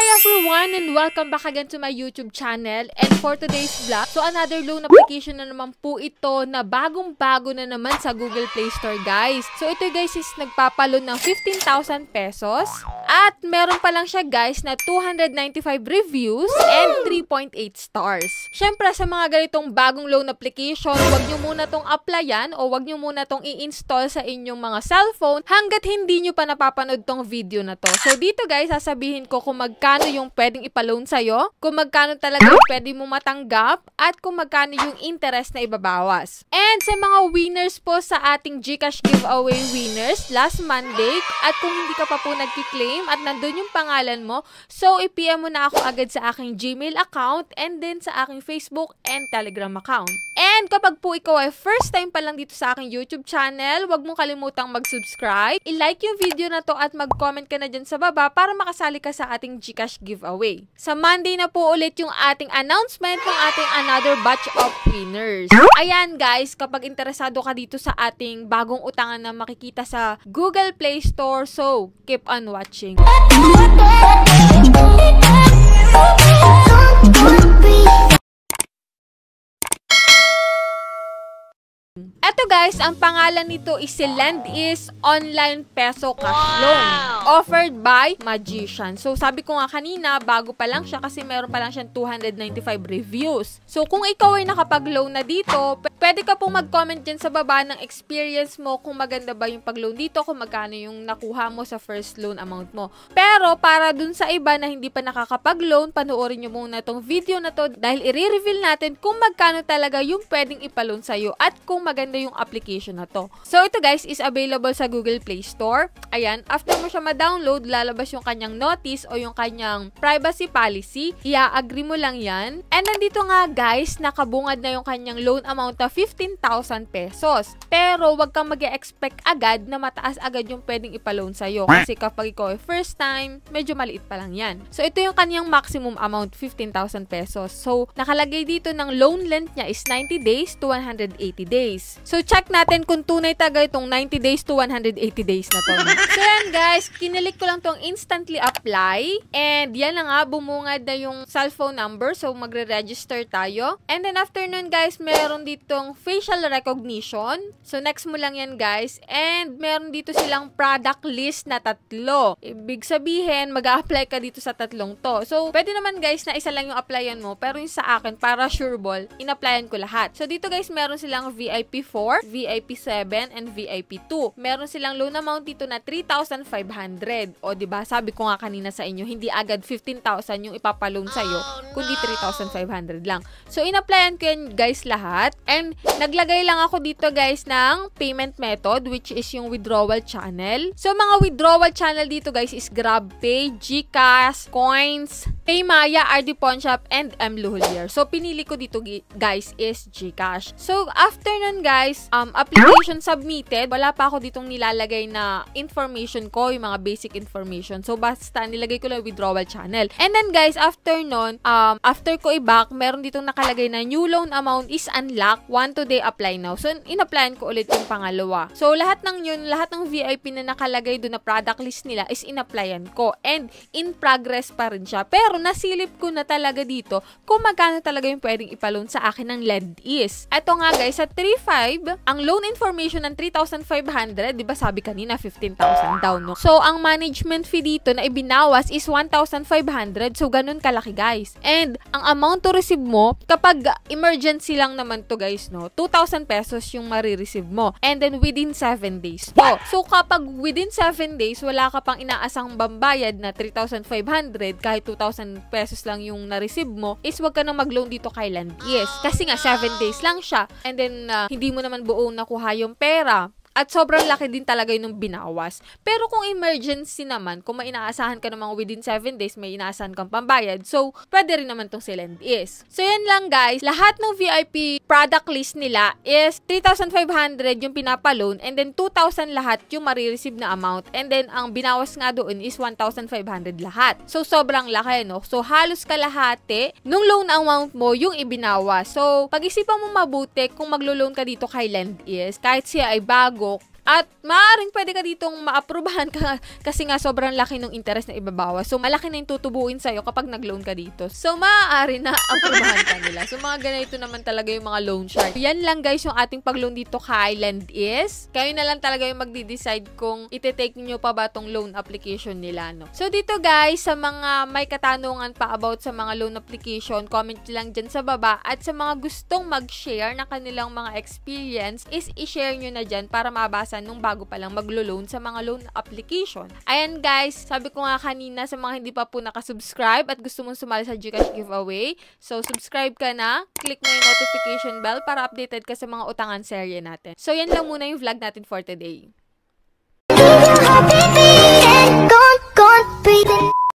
Hi everyone and welcome back again to my YouTube channel. And for today's vlog, so another loan application na naman po ito na bagong-bago na naman sa Google Play Store, guys. So ito guys is nagpapaloan ng 15,000 pesos. At meron pa lang siya guys na 295 reviews and 3.8 stars. Syempre sa mga ganitong bagong loan application, huwag nyo muna tong applyan o huwag nyo muna tong i-install sa inyong mga cellphone hanggat hindi nyo pa napapanood tong video na to. So dito guys, sasabihin ko kung magkano yung pwedeng ipaloan sa'yo, kung magkano talaga yung pwede mo matanggap, at kung magkano yung interest na ibabawas. And sa mga winners po sa ating GCash giveaway winners last Monday, at kung hindi ka pa po nagki-claim at nandun yung pangalan mo, so i-PM mo na ako agad sa aking Gmail account and then sa aking Facebook and Telegram account. And kapag po ikaw ay first time pa lang dito sa aking YouTube channel, huwag mong kalimutang mag-subscribe, i-like yung video na to at mag-comment ka na dyan sa baba para makasali ka sa ating GCash giveaway. Sa Monday na po ulit yung ating announcement ng ating another batch of winners. Ayan guys, kapag interesado ka dito sa ating bagong utangan na makikita sa Google Play Store, so keep on watching. Eto guys, ang pangalan nito is si Lendis Online Peso Cash Loan. Offered by Magician. So sabi ko nga kanina, bago pa lang siya kasi meron pa lang siyang 295 reviews. So kung ikaw ay nakapag-loan na dito, pwede ka pong mag-comment dyan sa baba ng experience mo kung maganda ba yung pag-loan dito, kung magkano yung nakuha mo sa first loan amount mo. Pero para dun sa iba na hindi pa nakakapag-loan, panoorin nyo muna tong video na to dahil i-reveal natin kung magkano talaga yung pwedeng ipaloan sa'yo at kung maganda yung application na to. So ito guys is available sa Google Play Store. Ayan, after mo siya ma-download, lalabas yung kanyang notice o yung kanyang privacy policy. I-agree mo lang yan. And nandito nga guys, nakabungad na yung kanyang loan amount na 15,000 pesos. Pero wag kang mag-expect agad na mataas agad yung pwedeng ipaloan sa'yo. Kasi kapag ikaw ay first time, medyo maliit pa lang yan. So ito yung kanyang maximum amount, 15,000 pesos. So nakalagay dito ng loan length niya is 90 days to 180 days. So, check natin kung tunay taga itong 90 days to 180 days na to. So, yan guys, kinilik ko lang tong instantly apply. And yan na nga, bumungad na yung cellphone number. So, magre-register tayo. And then, after nun guys, meron ditong facial recognition. So, next mo lang yan guys. And, meron dito silang product list na 3. Ibig sabihin, mag-a-apply ka dito sa 3 to. So, pwede naman guys na isa lang yung applyan mo. Pero yung sa akin, para sureball, in-applyan ko lahat. So, dito guys, meron silang VIP 4, VIP 7, and VIP 2. Meron silang loan amount dito na 3,500. O, diba? Sabi ko nga kanina sa inyo, hindi agad 15,000 yung ipapaloan sa'yo, kundi 3,500 lang. So, in-applyan ko yan guys lahat. And, naglagay lang ako dito guys ng payment method, which is yung withdrawal channel. So, mga withdrawal channel dito guys is GrabPay, GCash, Coins, Paymaya, RD Pawnshop, and Mluhulier. So, pinili ko dito guys is GCash. So, after nun guys, application submitted, wala pa ako ditong nilalagay na information ko, yung mga basic information. So, basta nilagay ko lang withdrawal channel. And then guys, after nun, after ko i-back, meron ditong nakalagay na new loan amount is unlocked, want today apply now. So, in-applyan ko ulit yung pangalawa. So, lahat ng yun, lahat ng VIP na nakalagay doon na product list nila is in-applyan ko. And, in progress pa rin siya. Pero, nasilip ko na talaga dito kung magkano talaga yung pwedeng ipaloan sa akin ng Lendis. Ito nga guys, sa 3.5, ang loan information ng 3,500, di ba sabi kanina 15,000 daw, no? So, ang management fee dito na ibinawas is 1,500. So, ganun kalaki, guys. And, ang amount to receive mo, kapag emergency lang naman to, guys, no? 2,000 pesos yung marireceive mo. And then, within 7 days to. So, kapag within 7 days, wala ka pang inaasang bambayad na 3,500, kahit 2,000 pesos lang yung na-receive mo, is wag ka nang mag-loan dito kay Lendis. Kasi nga, 7 days lang siya. And then, hindi mo naman buong nakuha yung pera. At sobrang laki din talaga yung binawas. Pero kung emergency naman, kung may inaasahan ka namang within 7 days, may inaasahan kang pambayad, so, pwede rin naman tong si Lendis. So, yan lang guys. Lahat ng VIP product list nila is 3,500 yung pinapaloan and then 2,000 lahat yung marireceive na amount. And then, ang binawas nga doon is 1,500 lahat. So, sobrang laki, no? So, halos kalahati nung loan amount mo yung ibinawas. So, pag-isipan mo mabuti kung maglo-loan ka dito kay Lendis, kahit siya ay bago, At maaaring pwede ka ditong maaprubahan ka kasi nga sobrang laki ng interest na ibabawas. So, malaki na yung tutubuin sa'yo kapag nag-loan ka dito. So, maaari na aprubahan ka nila. So, mga ganito naman talaga yung mga loan shark. Yan lang guys yung ating pag-loan dito kay Lendis. Kayo na lang talaga yung magdi-decide kung iti-take niyo pa ba tong loan application nila, no? So, dito guys, sa mga may katanungan pa about sa mga loan application, comment lang dyan sa baba. At sa mga gustong mag-share na kanilang mga experience, is i-share nyo na dyan para mabasa nung bago pa lang maglo-loan sa mga loan application. Ayan guys, sabi ko nga kanina sa mga hindi pa po nakasubscribe at gusto mong sumali sa GCash giveaway, so subscribe ka na, click mo yung notification bell para updated ka sa mga utangan serye natin. So yan lang muna yung vlog natin for today.